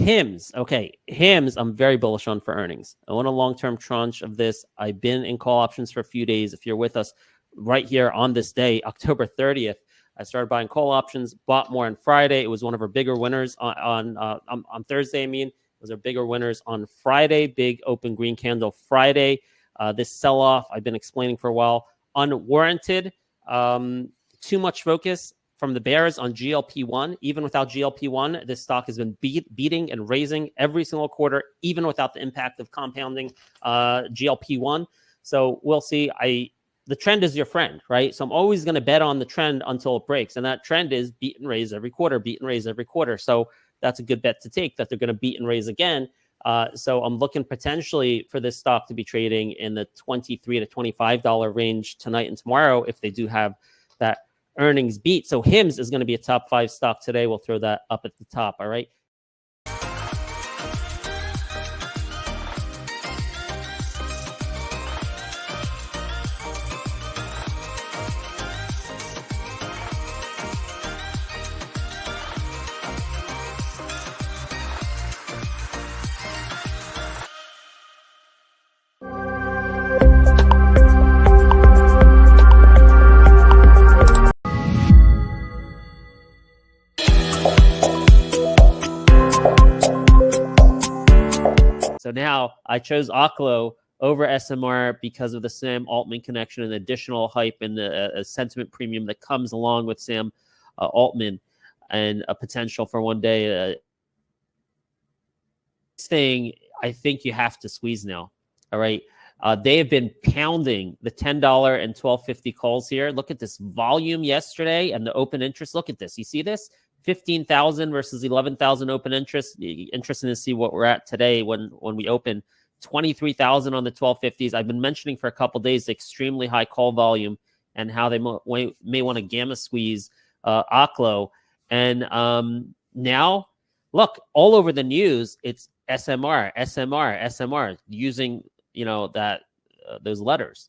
HIMS. Okay. HIMS, I'm very bullish on for earnings. I want a long-term tranche of this. I've been in call options for a few days. If you're with us right here on this day, October 30th, I started buying call options, bought more on Friday. It was one of our bigger winners on Thursday. It was our bigger winners on Friday. Big open green candle Friday. This sell-off I've been explaining for a while. Unwarranted. Too much focus from the bears on GLP-1. Even without GLP-1, this stock has been beating and raising every single quarter, even without the impact of compounding GLP-1. So we'll see. The trend is your friend, right? So I'm always going to bet on the trend until it breaks. And that trend is beat and raise every quarter, beat and raise every quarter. So that's a good bet to take that they're going to beat and raise again. So I'm looking potentially for this stock to be trading in the $23 to $25 range tonight and tomorrow if they do have that earnings beat. So HIMS is going to be a top 5 stock today. We'll throw that up at the top. All right. So now I chose Oklo over SMR because of the Sam Altman connection and additional hype and the sentiment premium that comes along with Sam Altman and a potential for one day. This thing, I think you have to squeeze now. All right. They have been pounding the $10 and $12.50 calls here. Look at this volume yesterday and the open interest. Look at this. You see this? 15,000 versus 11,000 open interest. Interesting to see what we're at today when we open. 23,000 on the 1250s. I've been mentioning for a couple of days extremely high call volume and how they may want to gamma squeeze Oklo. And now, look, all over the news, it's SMR, using that those letters.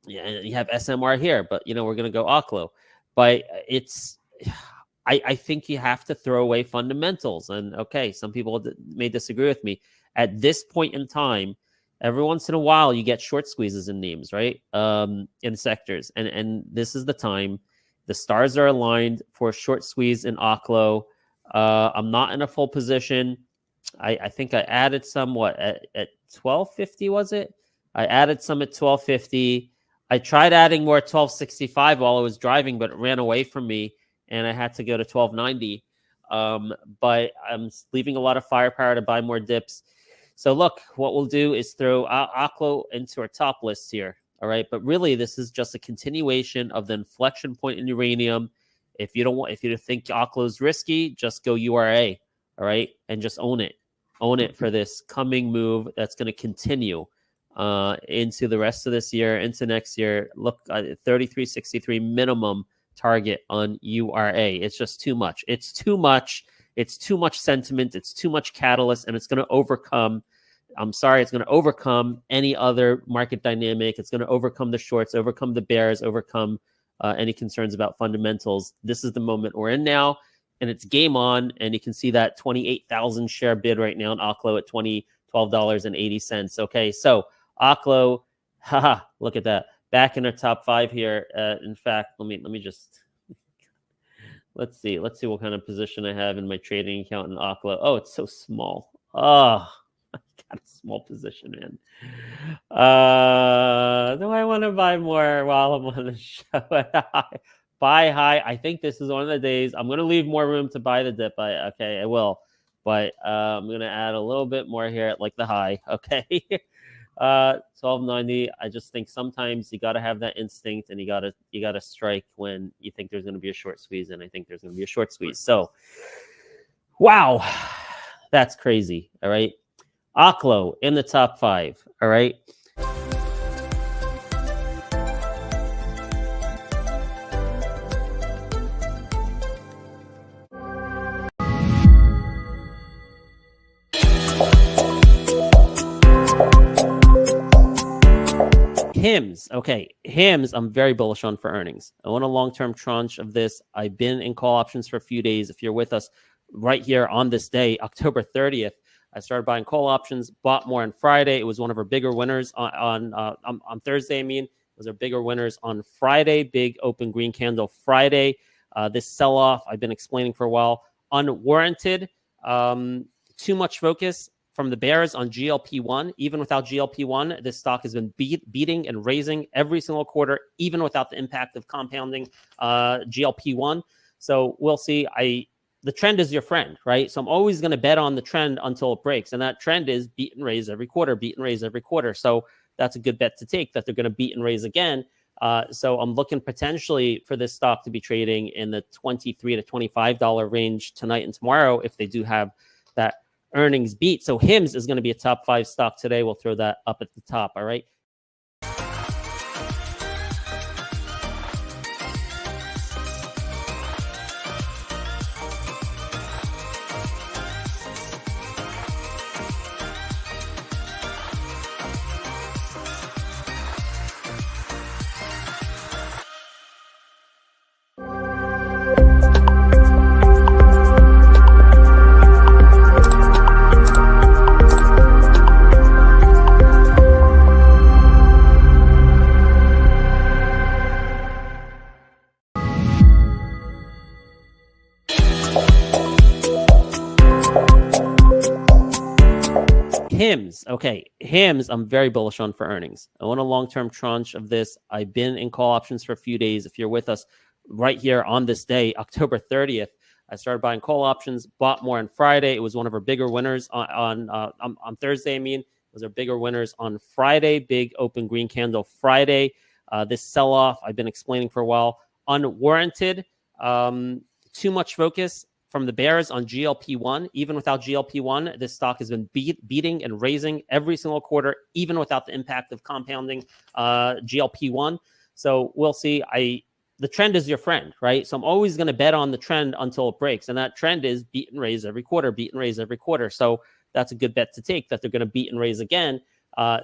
Yeah, you have SMR here, but we're going to go Oklo. But I think you have to throw away fundamentals. And okay, some people may disagree with me. At this point in time, every once in a while, you get short squeezes in names, right? In sectors. And this is the time. The stars are aligned for a short squeeze in Oklo. I'm not in a full position. I think I added some, at 1250, was it? I added some at 1250. I tried adding more at 1265 while I was driving, but it ran away from me. And I had to go to 1290. But I'm leaving a lot of firepower to buy more dips. So look, what we'll do is throw Oklo into our top list here. All right. But really, this is just a continuation of the inflection point in uranium. If you think Oklo is risky, just go URA. All right. And just own it. Own it for this coming move that's going to continue into the rest of this year, into next year. Look, 3363 minimum target on URA. It's just too much. It's too much. It's too much sentiment. It's too much catalyst, and it's going to overcome. It's going to overcome any other market dynamic. It's going to overcome the shorts, overcome the bears, overcome any concerns about fundamentals. This is the moment we're in now, and it's game on. And you can see that 28,000 share bid right now on Oklo at $12.80. Okay, so Oklo, look at that. Back in our top 5 here. In fact, let me just let's see what kind of position I have in my trading account in Oklo. Oh, it's so small. Oh, I got a small position, man. Do I want to buy more while I'm on the show? Buy high. I think this is one of the days I'm going to leave more room to buy the dip. I will, but I'm going to add a little bit more here at like the high. Okay. 1290. I just think sometimes you got to have that instinct, and you got to strike when you think there's going to be a short squeeze, and I think there's going to be a short squeeze. So, wow, that's crazy. All right, Oklo in the top 5. All right. HIMS. Okay. HIMS, I'm very bullish on for earnings. I want a long-term tranche of this. I've been in call options for a few days. If you're with us right here on this day, October 30th. I started buying call options, bought more on Friday. It was one of our bigger winners on Thursday. It was our bigger winners on Friday. Big open green candle Friday. This sell-off I've been explaining for a while, unwarranted. Too much focus from the bears on GLP-1. Even without GLP-1, this stock has been beating and raising every single quarter, even without the impact of compounding GLP-1. So we'll see. The trend is your friend, right? So I'm always going to bet on the trend until it breaks. And that trend is beat and raise every quarter, beat and raise every quarter. So that's a good bet to take, that they're going to beat and raise again. So I'm looking potentially for this stock to be trading in the $23 to $25 range tonight and tomorrow if they do have that earnings beat. So HIMS is going to be a top 5 stock today. We'll throw that up at the top. All right. HIMS. Okay. HIMS, I'm very bullish on for earnings. I want a long-term tranche of this. I've been in call options for a few days. If you're with us right here on this day, October 30th, I started buying call options, bought more on Friday. It was one of our bigger winners on Thursday. It was our bigger winners on Friday. Big open green candle Friday. This sell-off I've been explaining for a while, unwarranted. Too much focus from the bears on GLP-1. Even without GLP-1, this stock has been beating and raising every single quarter, even without the impact of compounding GLP-1. So we'll see. The trend is your friend, right? So I'm always going to bet on the trend until it breaks. And that trend is beat and raise every quarter, beat and raise every quarter. So that's a good bet to take, that they're going to beat and raise again.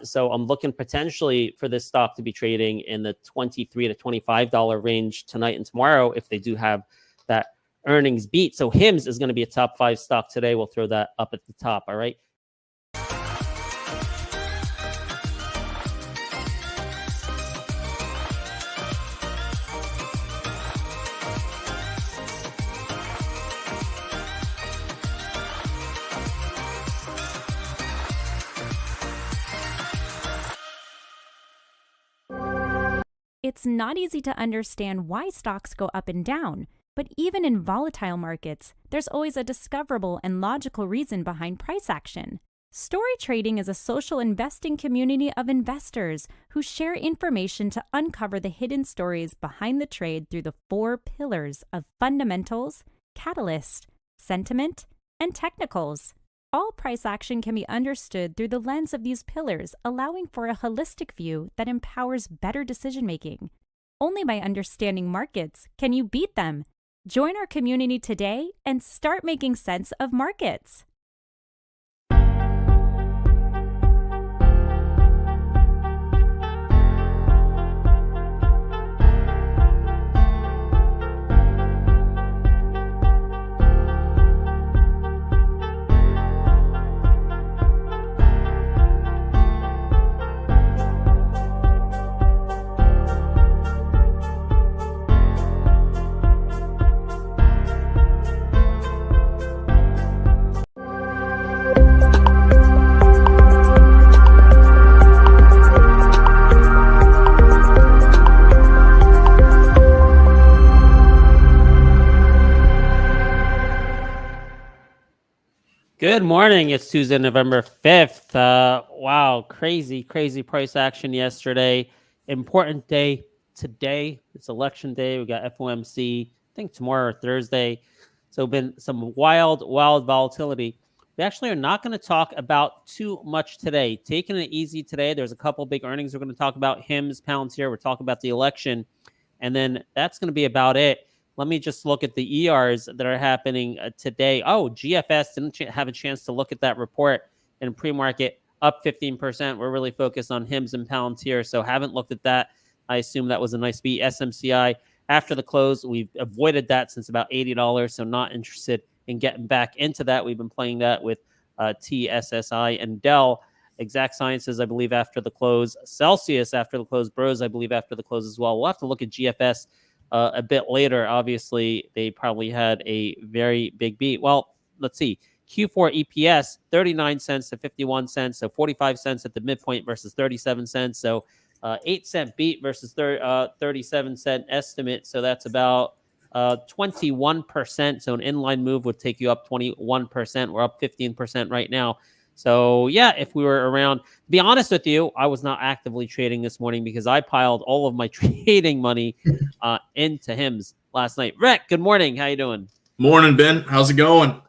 So I'm looking potentially for this stock to be trading in the $23 to $25 range tonight and tomorrow if they do have that earnings beat. So HIMS is going to be a top 5 stock today. We'll throw that up at the top. All right. It's not easy to understand why stocks go up and down, but even in volatile markets, there's always a discoverable and logical reason behind price action. Story trading is a social investing community of investors who share information to uncover the hidden stories behind the trade through the 4 pillars of fundamentals, catalyst, sentiment, and technicals. All price action can be understood through the lens of these pillars, allowing for a holistic view that empowers better decision-making. Only by understanding markets can you beat them. Join our community today and start making sense of markets. Good morning. It's Tuesday, November 5th. Wow, crazy price action yesterday. Important day today. It's election day. We got FOMC, I think tomorrow or Thursday. So been some wild volatility. We actually are not going to talk about too much today. Taking it easy today. There's a couple big earnings we're going to talk about. HIMS, Palantir. We're talking about the election. And then that's going to be about it. Let me just look at the ERs that are happening today. Oh, GFS didn't have a chance to look at that report in pre-market, up 15%. We're really focused on HIMS and Palantir, so haven't looked at that. I assume that was a nice beat. SMCI, after the close, we've avoided that since about $80, so not interested in getting back into that. We've been playing that with TSSI and Dell. Exact Sciences, I believe, after the close. Celsius after the close. Bros, I believe, after the close as well. We'll have to look at GFS a bit later. Obviously, they probably had a very big beat. Well, let's see. Q4 EPS, 39 cents to 51 cents. So 45 cents at the midpoint versus 37 cents. So 8-cent beat versus 37-cent estimate. So that's about 21%. So an inline move would take you up 21%. We're up 15% right now. So yeah, if we were around, to be honest with you, I was not actively trading this morning because I piled all of my trading money into HIMS last night. Rick, good morning. How you doing? Morning, Ben. How's it going?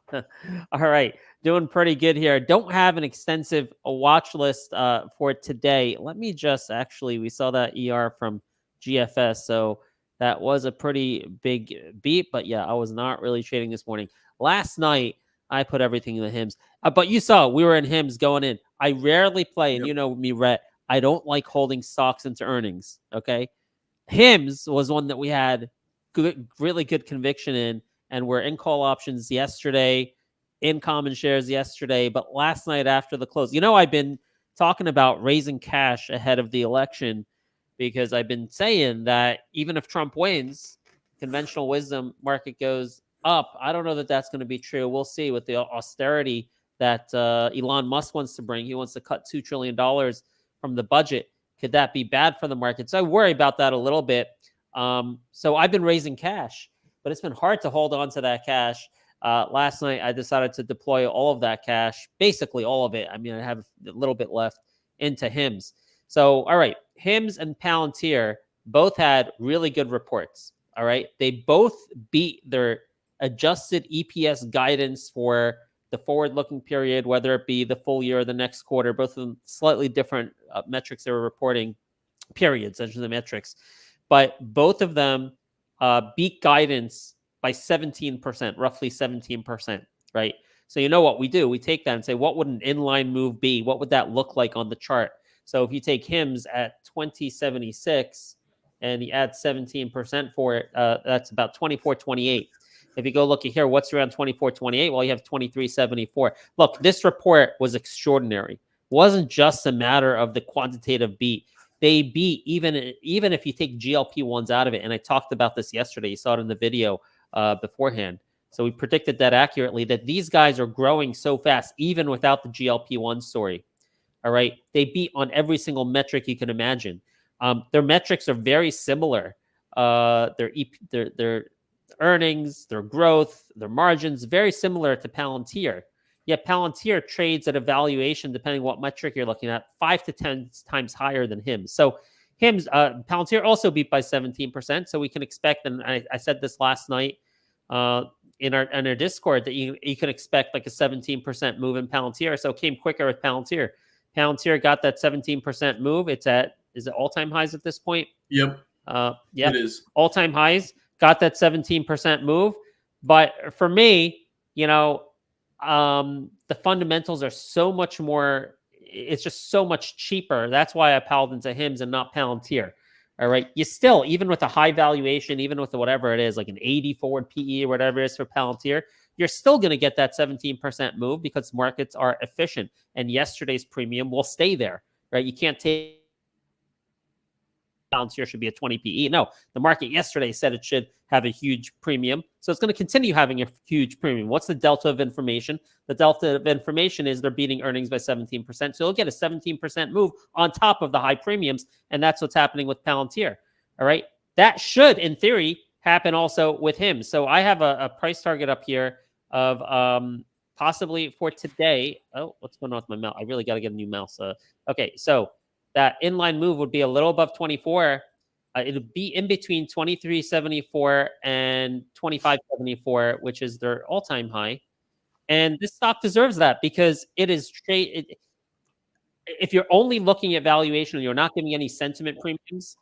All right. Doing pretty good here. Don't have an extensive watch list for today. Let me just we saw that ER from GFS. So that was a pretty big beat. But yeah, I was not really trading this morning. Last night, I put everything in the HIMS. But you saw we were in HIMS going in. I rarely play, and you know me, Rhett, I don't like holding stocks into earnings. Okay. HIMS was one that we had really good conviction in, and we're in call options yesterday, in common shares yesterday, but last night after the close. I've been talking about raising cash ahead of the election because I've been saying that even if Trump wins, conventional wisdom market goes up. I don't know that that's going to be true. We'll see with the austerity that Elon Musk wants to bring. He wants to cut $2 trillion from the budget. Could that be bad for the market? So I worry about that a little bit. So I've been raising cash, but it's been hard to hold on to that cash. Last night, I decided to deploy all of that cash, basically all of it. I mean, I have a little bit left into HIMS. So, all right, HIMS and Palantir both had really good reports. All right. They both beat their adjusted EPS guidance for the forward-looking period, whether it be the full year or the next quarter. Both of them slightly different metrics they were reporting, periods, such as the metrics. But both of them beat guidance by 17%, roughly 17%, right? So you know what we do? We take that and say, what would an inline move be? What would that look like on the chart? So if you take HIMS at 2076 and you add 17% for it, that's about 24.28. If you go look at here, what's around 24.28? Well, you have 23.74. Look, this report was extraordinary. It wasn't just a matter of the quantitative beat. They beat even if you take GLP-1s out of it. And I talked about this yesterday. You saw it in the video beforehand. So we predicted that accurately, that these guys are growing so fast, even without the GLP-1 story. All right. They beat on every single metric you can imagine. Their metrics are very similar. Their earnings, their growth, their margins, very similar to Palantir. Yet Palantir trades at a valuation, depending what metric you're looking at, 5 to 10 times higher than HIMS. So HIMS, Palantir also beat by 17%. So we can expect, and I said this last night in our Discord, that you can expect like a 17% move in Palantir. So it came quicker with Palantir. Palantir got that 17% move. Is it all-time highs at this point? Yep. Yeah, it is. All-time highs. Got that 17% move. But for me, the fundamentals are so much more, it's just so much cheaper. That's why I piled into HIMS and not Palantir. All right. You still, even with a high valuation, even with whatever it is, like an 80 forward PE or whatever it is for Palantir, you're still going to get that 17% move because markets are efficient. And yesterday's premium will stay there, right? You can't take Palantir should be a 20 PE. No, the market yesterday said it should have a huge premium. So it's going to continue having a huge premium. What's the delta of information? The delta of information is they're beating earnings by 17%. So you'll get a 17% move on top of the high premiums. And that's what's happening with Palantir. All right. That should, in theory, happen also with him. So I have a price target up here of possibly for today. Oh, what's going on with my mouse? I really got to get a new mouse. Okay. So that inline move would be a little above 24. It would be in between 23.74 and 25.74, which is their all-time high. And this stock deserves that because it is trade. If you're only looking at valuation and you're not giving any sentiment premiums,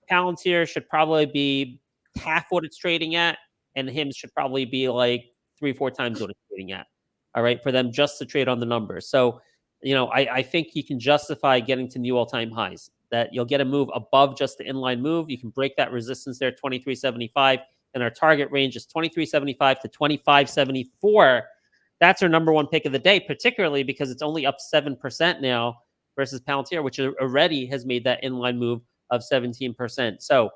Palantir should probably be half what it's trading at, and HIMS should probably be like 3-4 times what it's trading at. All right, for them just to trade on the numbers. So, I think you can justify getting to new all-time highs. That you'll get a move above just the inline move. You can break that resistance there, 23.75, and our target range is 23.75 to 25.74. That's our number one pick of the day, particularly because it's only up 7% now versus Palantir, which already has made that inline move of 17%. So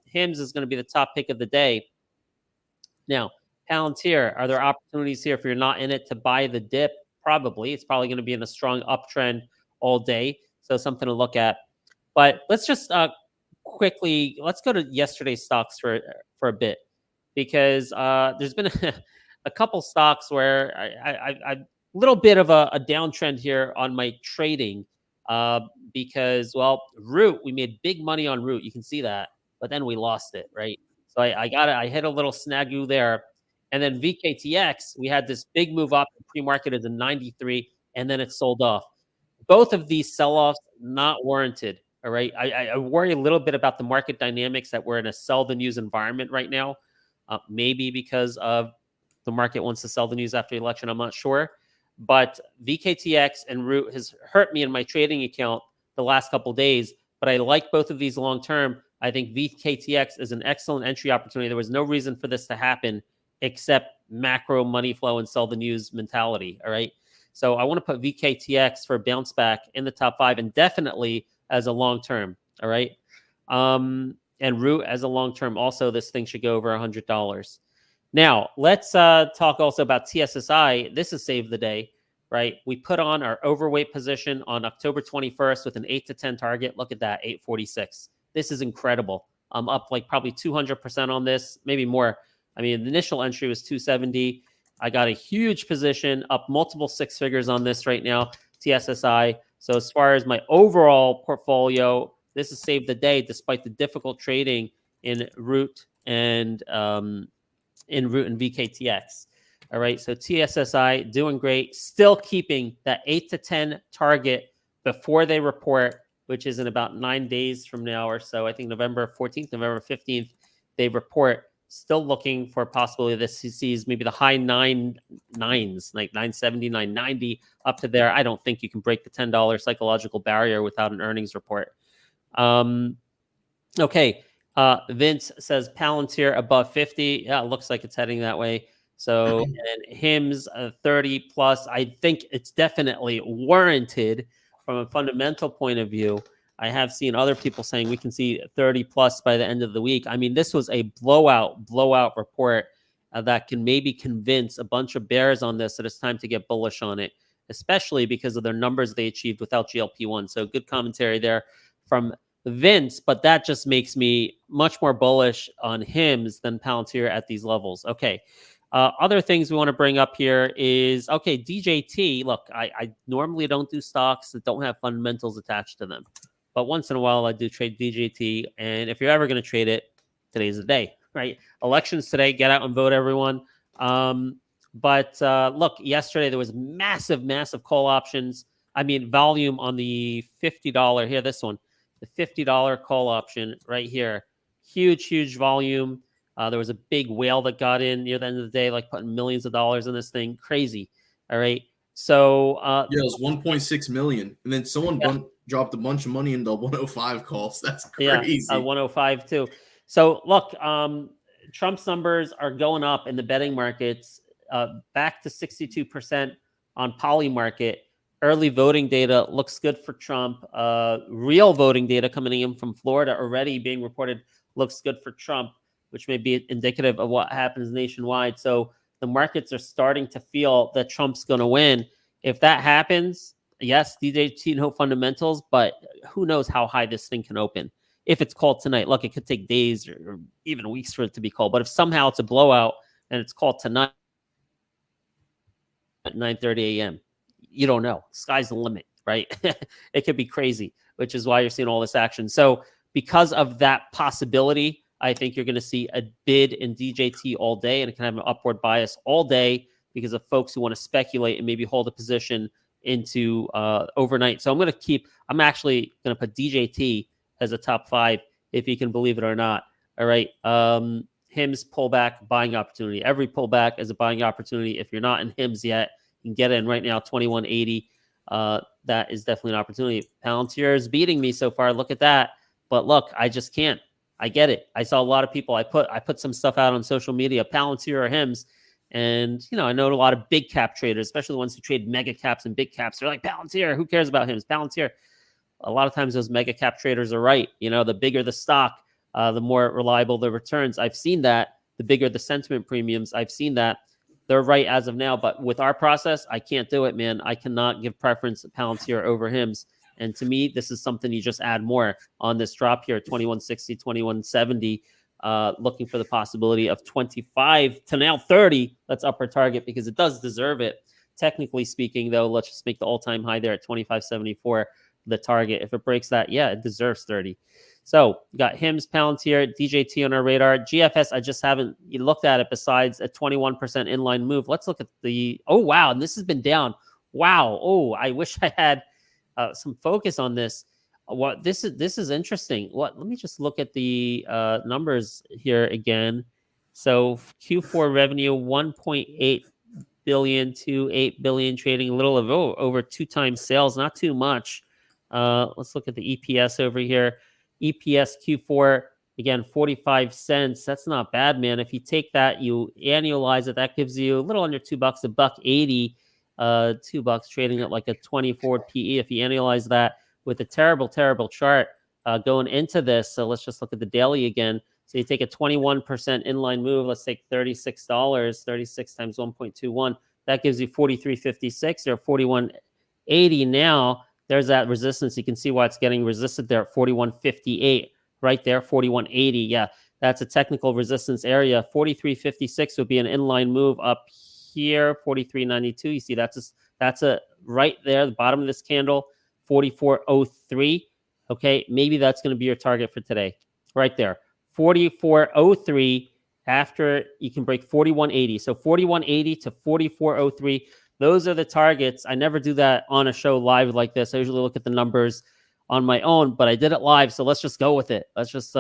HIMS is going to be the top pick of the day. Now, Palantir, are there opportunities here if you're not in it to buy the dip? Probably. It's probably going to be in a strong uptrend all day. So something to look at. But let's just quickly, let's go to yesterday's stocks for a bit, because there's been a couple stocks where I little bit of a downtrend here on my trading because, well, Root, we made big money on Root. You can see that, but then we lost it, right? So I hit a little snagu there. And then VKTX, we had this big move up, pre-marketed to 93, and then it sold off. Both of these sell-offs not warranted. All right. I worry a little bit about the market dynamics that we're in a sell the news environment right now. Maybe because of the market wants to sell the news after the election. I'm not sure. But VKTX and Root has hurt me in my trading account the last couple of days. But I like both of these long term. I think VKTX is an excellent entry opportunity. There was no reason for this to happen except macro money flow and sell the news mentality. All right. So I want to put VKTX for a bounce back in the top 5 and definitely as a long term. All right. And Root as a long term. Also, this thing should go over $100. Now, let's talk also about TSSI. This is Save the Day, right? We put on our overweight position on October 21st with an 8 to 10 target. Look at that, 846. This is incredible. I'm up like probably 200% on this, maybe more. I mean, the initial entry was 270. I got a huge position, up multiple 6 figures on this right now, TSSI. So as far as my overall portfolio, this is Save the Day despite the difficult trading in Root and VKTX. All right, so TSSI doing great, still keeping that 8 to 10 target before they report, which is in about 9 days from now or so. I think November 14th, November 15th, they report. Still looking for a possibility that this sees maybe the high 9.9s, like 970, 990 up to there. I don't think you can break the $10 psychological barrier without an earnings report. Okay. Vince says Palantir above 50. Yeah, it looks like it's heading that way. So, and HIMS 30 plus. I think it's definitely warranted from a fundamental point of view. I have seen other people saying we can see 30 plus by the end of the week. I mean, this was a blowout report that can maybe convince a bunch of bears on this that it's time to get bullish on it, especially because of their numbers they achieved without GLP-1. So good commentary there from Vince, but that just makes me much more bullish on HIMS than Palantir at these levels. Okay. Other things we want to bring up here is, okay, DJT. Look, I normally don't do stocks that don't have fundamentals attached to them. But once in a while, I do trade DJT. And if you're ever going to trade it, today's the day, right? Elections today. Get out and vote, everyone. But look, yesterday there was massive call options. I mean, volume on the $50 here, this one, the $50 call option right here. Huge volume. There was a big whale that got in near the end of the day, like putting millions of dollars in this thing. Crazy. All right. So yeah, it was 1.6 million. And then someone dropped a bunch of money into 105 calls. That's crazy. Yeah, 105 too. So look, Trump's numbers are going up in the betting markets, back to 62% on Poly Market. Early voting data looks good for Trump. Real voting data coming in from Florida already being reported looks good for Trump, which may be indicative of what happens nationwide. So the markets are starting to feel that Trump's going to win. If that happens, yes, DJT no fundamentals, but who knows how high this thing can open. If it's called tonight, look, it could take days or even weeks for it to be called. But if somehow it's a blowout and it's called tonight at 9:30 a.m., you don't know. Sky's the limit, right? It could be crazy, which is why you're seeing all this action. So because of that possibility, I think you're going to see a bid in DJT all day, and it can have an upward bias all day because of folks who want to speculate and maybe hold a position into overnight. So I'm actually going to put DJT as a top 5, if you can believe it or not. All right. HIMS pullback, buying opportunity. Every pullback is a buying opportunity. If you're not in HIMS yet, you can get in right now, 2180. That is definitely an opportunity. Palantir is beating me so far. Look at that. But look, I just can't. I get it. I saw a lot of people. I put some stuff out on social media, Palantir or HIMS, and I know a lot of big cap traders, especially the ones who trade mega caps and big caps. They're like, Palantir, who cares about HIMS? Palantir. A lot of times those mega cap traders are right. The bigger the stock, the more reliable the returns. I've seen that. The bigger the sentiment premiums, I've seen that. They're right as of now. But with our process, I can't do it, man. I cannot give preference to Palantir over HIMS. And to me, this is something you just add more on this drop here, 2160, 2170, looking for the possibility of 25 to now 30. Let's upper target because it does deserve it. Technically speaking, though, let's just make the all-time high there at 2574, the target. If it breaks that, yeah, it deserves 30. So you got HIMS, Palantir, DJT on our radar. GFS, I just haven't looked at it besides a 21% inline move. Let's look at oh, wow, and this has been down. Wow. Oh, I wish I had some focus on this. This is interesting. Let me just look at the numbers here again. So Q4 revenue 1.8 billion to 8 billion, trading a little of over 2 times sales, not too much. Let's look at the EPS over here. EPS Q4 again 45 cents. That's not bad, man. If you take that, you annualize it, that gives you a little under $2, $1.80. $2 trading at like a 24 PE. If you annualize that with a terrible chart going into this. So let's just look at the daily again. So you take a 21% inline move. Let's take $36, 36 times 1.21. That gives you 43.56 or 41.80 now. There's that resistance. You can see why it's getting resisted there at 41.58 right there, 41.80. Yeah, that's a technical resistance area. 43.56 would be an inline move up here, 43.92. You see that's a right there, the bottom of this candle, 44.03. Okay, maybe that's going to be your target for today, right there, 44.03. After you can break 41.80, so 41.80 to 44.03. Those are the targets. I never do that on a show live like this. I usually look at the numbers on my own, but I did it live, so let's just go with it. Let's just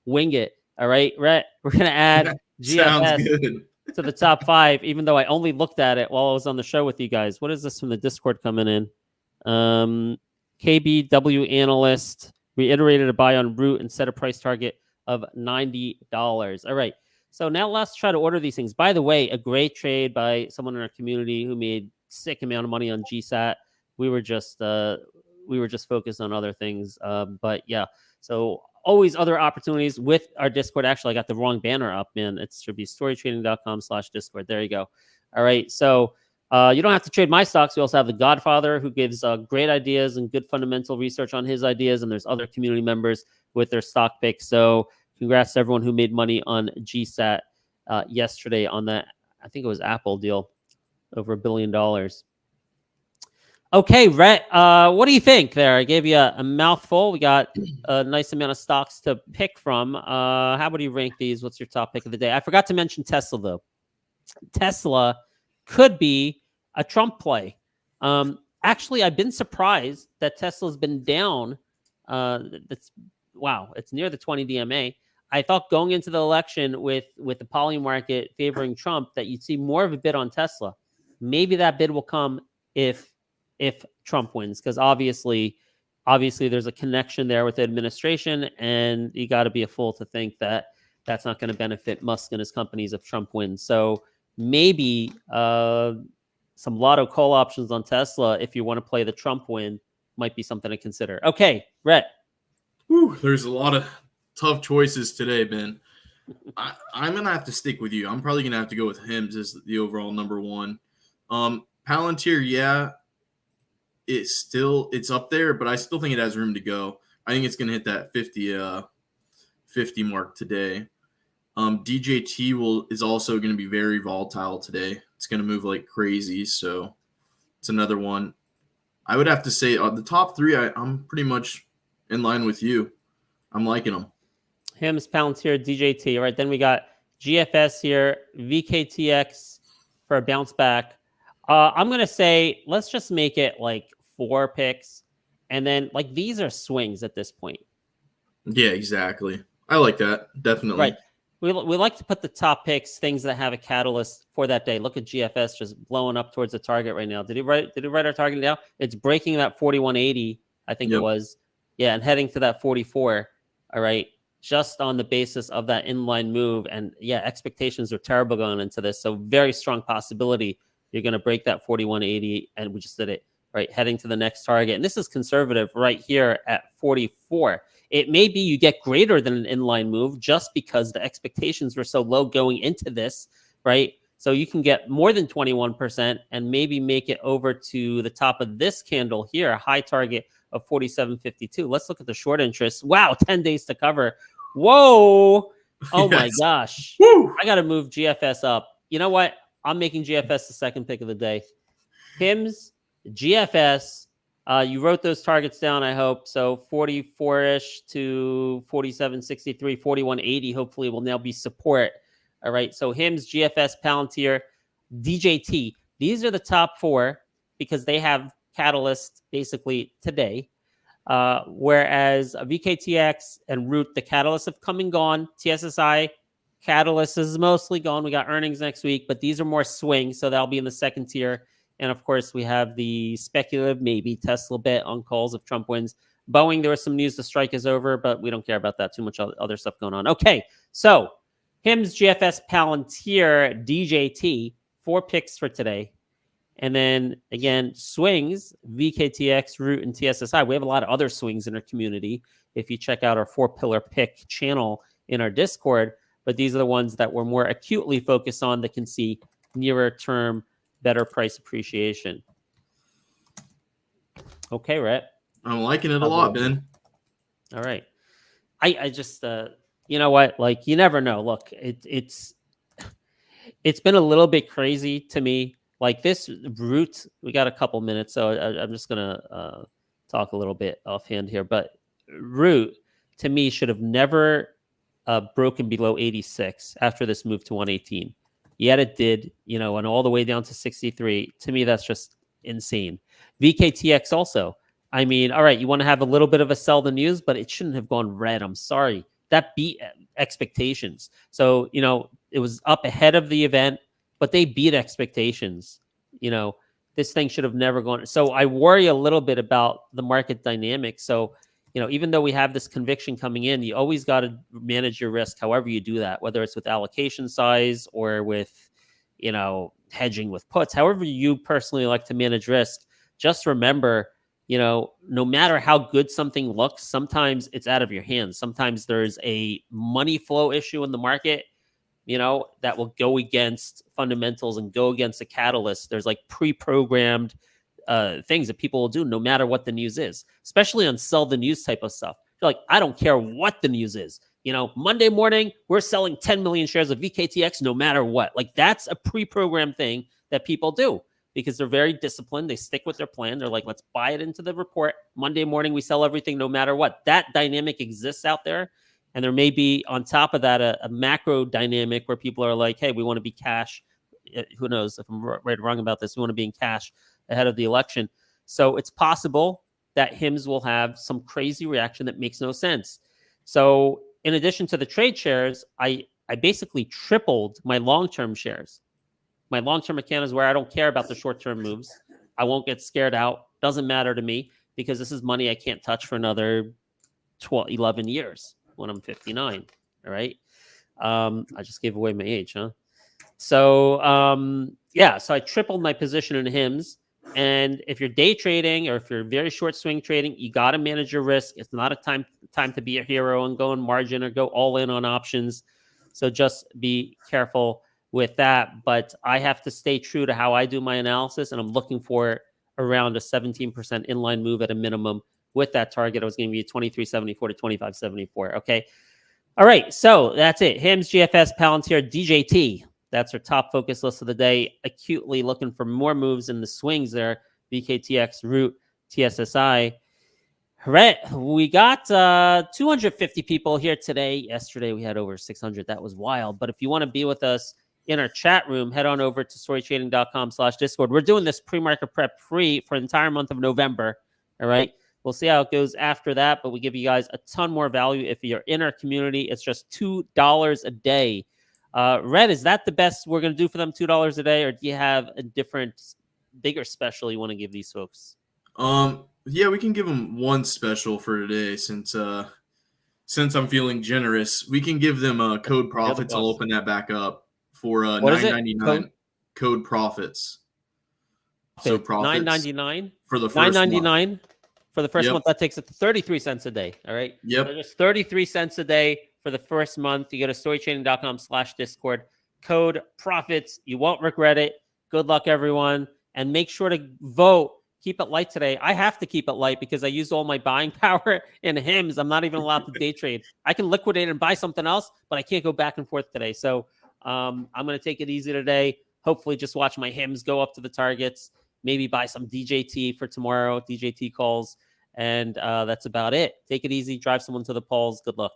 wing it. All right, Rhett, we're going to add GFS to the top 5, even though I only looked at it while I was on the show with you guys. What is this from the Discord coming in? KBW analyst reiterated a buy on Root and set a price target of $90. All right. So now let's try to order these things. By the way, a great trade by someone in our community who made sick amount of money on GSAT. We were just focused on other things. But yeah, so always other opportunities with our Discord. Actually, I got the wrong banner up, man. It should be storytrading.com/Discord. There you go. All right. So you don't have to trade my stocks. We also have the Godfather who gives great ideas and good fundamental research on his ideas. And there's other community members with their stock picks. So congrats to everyone who made money on GSAT yesterday on that. I think it was Apple deal, over $1 billion. Okay, Rhett, what do you think there? I gave you a mouthful. We got a nice amount of stocks to pick from. How would you rank these? What's your top pick of the day? I forgot to mention Tesla, though. Tesla could be a Trump play. Actually, I've been surprised that Tesla's been down. Wow, it's near the 20 DMA. I thought going into the election with the poly market favoring Trump that you'd see more of a bid on Tesla. Maybe that bid will come if Trump wins, because obviously there's a connection there with the administration, and you got to be a fool to think that that's not going to benefit Musk and his companies if Trump wins. So maybe some lotto call options on Tesla if you want to play the Trump win might be something to consider. Okay, Rhett. There's a lot of tough choices today, Ben. I'm going to have to stick with you. I'm probably going to have to go with HIMS as the overall number one. Palantir, yeah, it's up there, but I still think it has room to go. I think it's going to hit that 50 mark today. DJT is also going to be very volatile today. It's going to move like crazy, so it's another one. I would have to say the top 3, I'm pretty much in line with you. I'm liking them. HIMS, Palantir, DJT. All right, then we got GFS here, VKTX for a bounce back. I'm going to say let's just make it like 4 picks. And then like these are swings at this point. Yeah, exactly. I like that. Definitely. Right. We like to put the top picks, things that have a catalyst for that day. Look at GFS just blowing up towards the target right now. Did he write our target now? It's breaking that 41.80, I think it was. Yeah, and heading to that 44. All right. just on the basis of that inline move. And yeah, expectations are terrible going into this. So very strong possibility you're going to break that 41.80. And we just did it, right? Heading to the next target. And this is conservative right here at 44. It may be you get greater than an inline move just because the expectations were so low going into this, right? So you can get more than 21% and maybe make it over to the top of this candle here, a high target of 47.52. Let's look at the short interest. Wow, 10 days to cover. Whoa. Oh my gosh. Woo! I got to move GFS up. You know what? I'm making GFS the second pick of the day. HIMS, GFS. You wrote those targets down, I hope. So 44-ish to 47.63, 41.80 hopefully will now be support. All right. So HIMS, GFS, Palantir, DJT. These are the top four because they have catalyst basically today. Whereas VKTX and Root, the catalysts have come and gone. TSSI, catalyst is mostly gone. We got earnings next week, but these are more swing. So that'll be in the second tier. And of course, we have the speculative, maybe Tesla bet on calls if Trump wins. Boeing, there was some news the strike is over, but we don't care about that. Too much other stuff going on. Okay. So HIMS, GFS, Palantir, DJT, 4 picks for today. And then again, swings, VKTX, Root, and TSSI. We have a lot of other swings in our community. If you check out our 4-pillar pick channel in our Discord, but these are the ones that we're more acutely focused on that can see nearer term, better price appreciation. Okay, Rhett. I'm liking it a lot, Ben. All right. I just, you know what? Like, you never know. Look, it's been a little bit crazy to me. Like this Root, we got a couple minutes, so I'm just going to talk a little bit offhand here. But Root, to me, should have never broken below 86 after this move to 118. Yet it did, and all the way down to 63. To me, that's just insane. VKTX also. I mean, all right, you want to have a little bit of a sell the news, but it shouldn't have gone red. I'm sorry. That beat expectations. So, it was up ahead of the event, but they beat expectations. This thing should have never gone. So I worry a little bit about the market dynamics. So, even though we have this conviction coming in, you always got to manage your risk, however you do that, whether it's with allocation size or with, hedging with puts, however you personally like to manage risk. Just remember, no matter how good something looks, sometimes it's out of your hands. Sometimes there's a money flow issue in the market, that will go against fundamentals and go against a catalyst. There's like pre-programmed things that people will do no matter what the news is, especially on sell the news type of stuff. You're like, I don't care what the news is. Monday morning, we're selling 10 million shares of VKTX no matter what. Like that's a pre-programmed thing that people do because they're very disciplined. They stick with their plan. They're like, let's buy it into the report. Monday morning, we sell everything no matter what. That dynamic exists out there. And there may be on top of that a macro dynamic where people are like, hey, we want to be cash. Who knows if I'm right or wrong about this. We want to be in cash ahead of the election. So it's possible that HIMS will have some crazy reaction that makes no sense. So in addition to the trade shares, I basically tripled my long-term shares. My long-term account is where I don't care about the short-term moves. I won't get scared out. Doesn't matter to me because this is money I can't touch for another 11 years when I'm 59. All right. I just gave away my age, huh? So, so I tripled my position in HIMS. And if you're day trading or if you're very short swing trading, you got to manage your risk. It's not a time to be a hero and go in margin or go all in on options. So just be careful with that. But I have to stay true to how I do my analysis. And I'm looking for around a 17% inline move at a minimum. With that target, I was going to be 23.74 to 25.74. Okay. All right. So that's it. HIMS, GFS, Palantir, DJT. That's our top focus list of the day. Acutely looking for more moves in the swings there. VKTX, Root, TSSI. We got 250 people here today. Yesterday, we had over 600. That was wild. But if you want to be with us in our chat room, head on over to storytrading.com/Discord. We're doing this pre-market prep free for the entire month of November. All right. We'll see how it goes after that, but we give you guys a ton more value. If you're in our community, it's just $2 a day. Red, is that the best we're going to do for them, $2 a day, or do you have a different, bigger special you want to give these folks? Yeah, we can give them one special for today since since I'm feeling generous, we can give them a code profits. I'll boss. open that back up for What is it? $9.99 code profits. So profits $9.99 for the first month. $9.99 for the first Yep. month. That takes it to 33 cents a day. All right. Yep. So just 33 cents a day for the first month. You go to storytraining.com/Discord. Code profits. You won't regret it. Good luck, everyone. And make sure to vote. Keep it light today. I have to keep it light because I used all my buying power in HIMS. I'm not even allowed to day trade. I can liquidate and buy something else, but I can't go back and forth today. So I'm going to take it easy today. Hopefully just watch my HIMS go up to the targets. Maybe buy some DJT for tomorrow, DJT calls. And that's about it. Take it easy. Drive someone to the polls. Good luck.